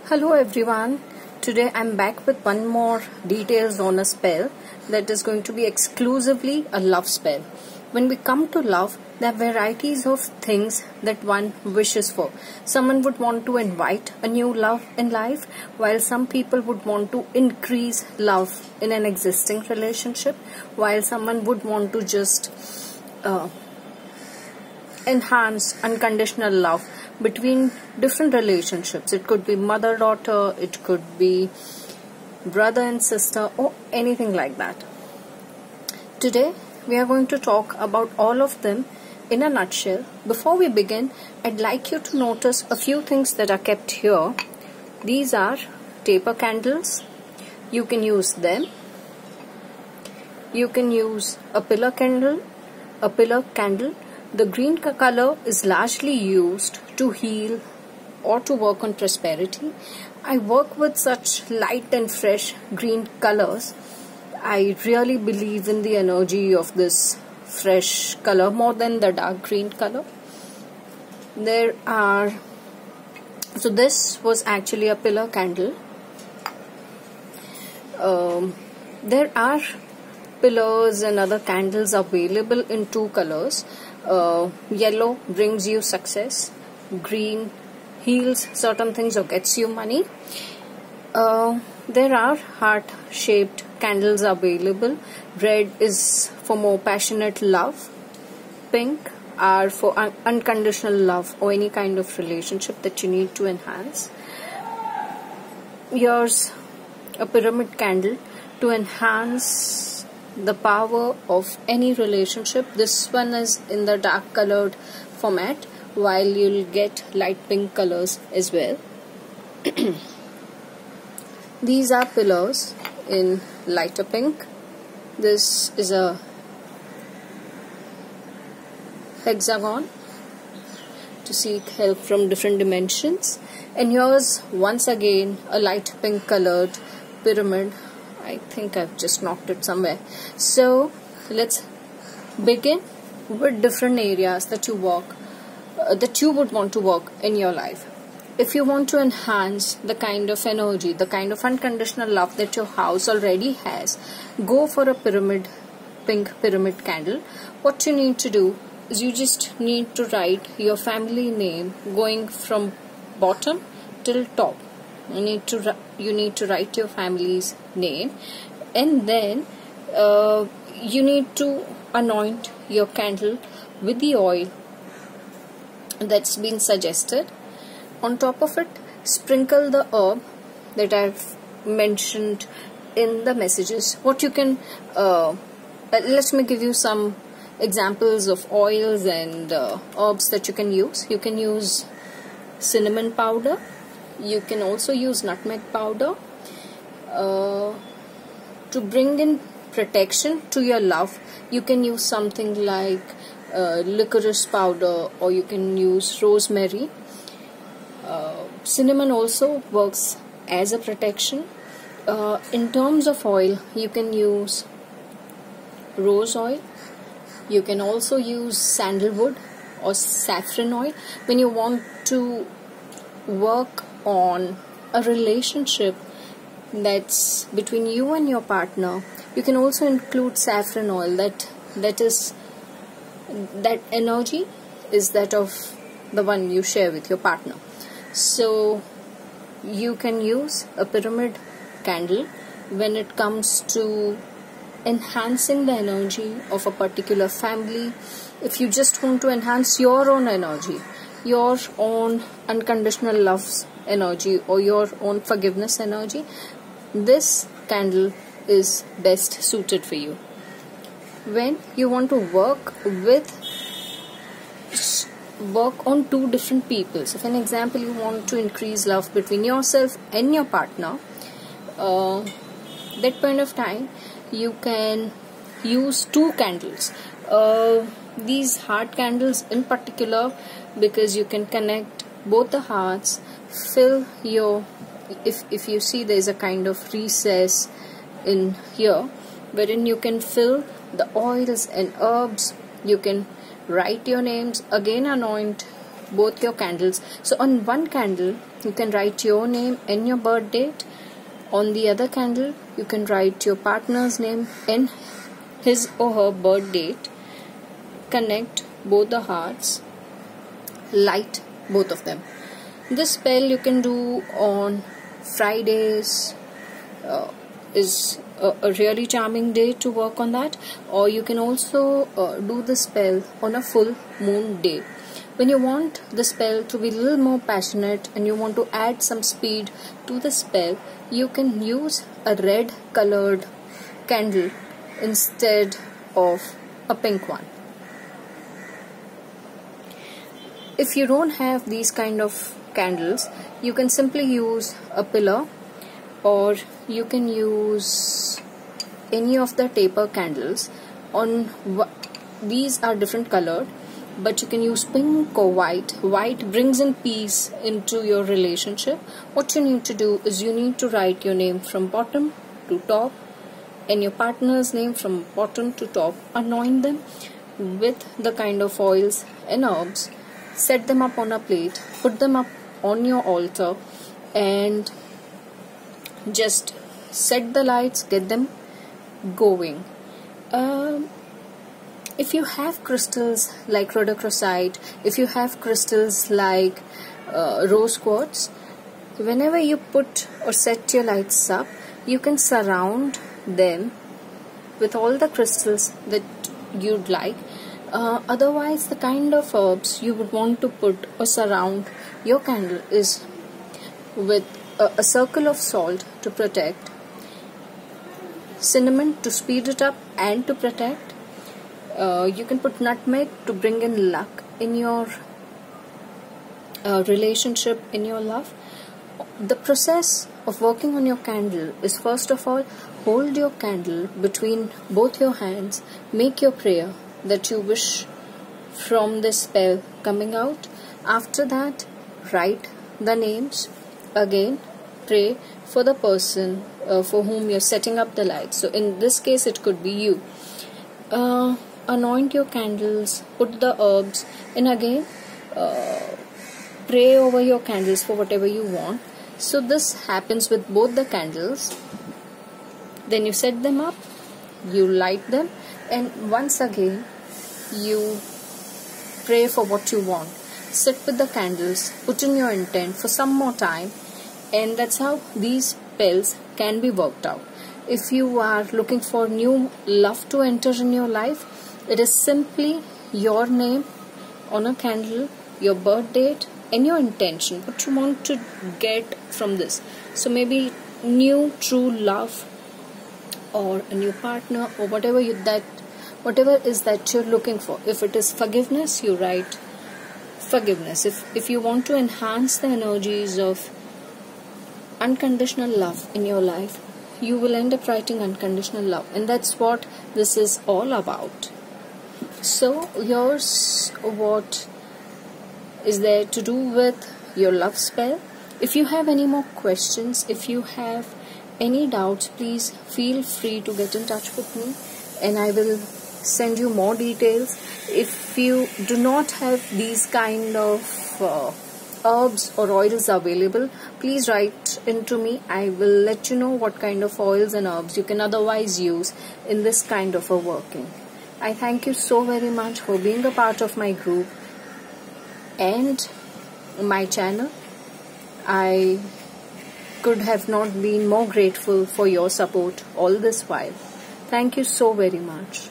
Hello everyone. Today I'm back with one more details on a spell that is going to be exclusively a love spell. When we come to love, there are varieties of things that one wishes for. Someone would want to invite a new love in life, while some people would want to increase love in an existing relationship, while someone would want to just enhance unconditional love between different relationships. It could be mother-daughter, it could be brother and sister, or anything like that. Today we are going to talk about all of them in a nutshell. Before we begin, I'd like you to notice a few things that are kept here. These are taper candles. You can use them. You can use a pillar candle. The green color is largely used to heal or to work on prosperity. I work with such light and fresh green colors. I really believe in the energy of this fresh color more than the dark green color. So this was actually a pillar candle. There are pillars and other candles available in two colors. Yellow brings you success, green heals certain things or gets you money. There are heart shaped candles available. Red is for more passionate love. Pink are for unconditional love or any kind of relationship that you need to enhance. Here's a pyramid candle to enhance the power of any relationship. This one is in the dark colored format, while you'll get light pink colors as well. These are pillars in lighter pink. This is a hexagon to seek help from different dimensions, and here's once again a light pink colored pyramid. I think I've just knocked it somewhere. So let's begin with different areas that you would want to work in your life. If you want to enhance the kind of energy, the kind of unconditional love that your house already has, go for a pink pyramid candle. What you need to do is you just need to write your family name going from bottom till top. You need to write your family's name, and then you need to anoint your candle with the oil that's been suggested. On top of it, sprinkle the herb that I've mentioned in the messages. What you can let me give you some examples of oils and herbs that you can use. You can use cinnamon powder. You can also use nutmeg powder to bring in protection to your love. You can use something like licorice powder, or you can use rosemary. Cinnamon also works as a protection. In terms of oil, you can use rose oil. You can also use sandalwood or saffron oil. When you want to work on a relationship that's between you and your partner, you can also include saffron oil. That energy is that of the one you share with your partner. So you can use a pyramid candle when it comes to enhancing the energy of a particular family. If you just want to enhance your own energy, your own unconditional love energy, or your own forgiveness energy, this candle is best suited for you. When you want to work on two different people, so for an example, you want to increase love between yourself and your partner, that point of time you can use two candles. These heart candles in particular, because you can connect both the hearts, fill your, if you see there's a kind of recess in here wherein you can fill the oils and herbs. You can write your names, again anoint both your candles. So on one candle you can write your name and your birth date. On the other candle you can write your partner's name and his or her birth date. Connect both the hearts, light both of them. This spell you can do on Fridays. Is a really charming day to work on that, or you can also do the spell on a full moon day. When you want the spell to be a little more passionate and you want to add some speed to the spell, you can use a red colored candle instead of a pink one. If you don't have these kind of candles, you can simply use a pillar, or you can use any of the taper candles. These are different colored, but you can use pink or white. White brings in peace into your relationship. What you need to do is you need to write your name from bottom to top and your partner's name from bottom to top. Anoint them with the kind of oils and herbs. Set them up on a plate, put them up on your altar, and just set the lights, get them going. If you have crystals like rhodochrosite, if you have crystals like rose quartz, whenever you put or set your lights up, you can surround them with all the crystals that you'd like. Otherwise, the kind of herbs you would want to put or surround your candle is with a circle of salt to protect, cinnamon to speed it up and to protect. You can put nutmeg to bring in luck in your relationship, in your love. The process of working on your candle is, first of all, hold your candle between both your hands, make your prayer that you wish from this spell coming out. After that, write the names. Again, pray for the person for whom you're setting up the light. So in this case, it could be you. Anoint your candles, put the herbs, and again pray over your candles for whatever you want. So this happens with both the candles. Then you set them up, you light them, and once again you pray for what you want. Sit with the candles, put in your intent for some more time, and that's how these spells can be worked out. If you are looking for new love to enter in your life, it is simply your name on a candle, your birth date, and your intention, what you want to get from this. So maybe new true love, or a new partner, or whatever is that you're looking for. If it is forgiveness, you write forgiveness. If you want to enhance the energies of unconditional love in your life, you will end up writing unconditional love, and that's what this is all about. So here's what is there to do with your love spell. If you have any more questions, if you have any doubts, please feel free to get in touch with me and I will send you more details. If you do not have these kind of herbs or oils available, please write into me. I will let you know what kind of oils and herbs you can otherwise use in this kind of a working. I thank you so very much for being a part of my group and my channel. I could have not been more grateful for your support all this while. Thank you so very much.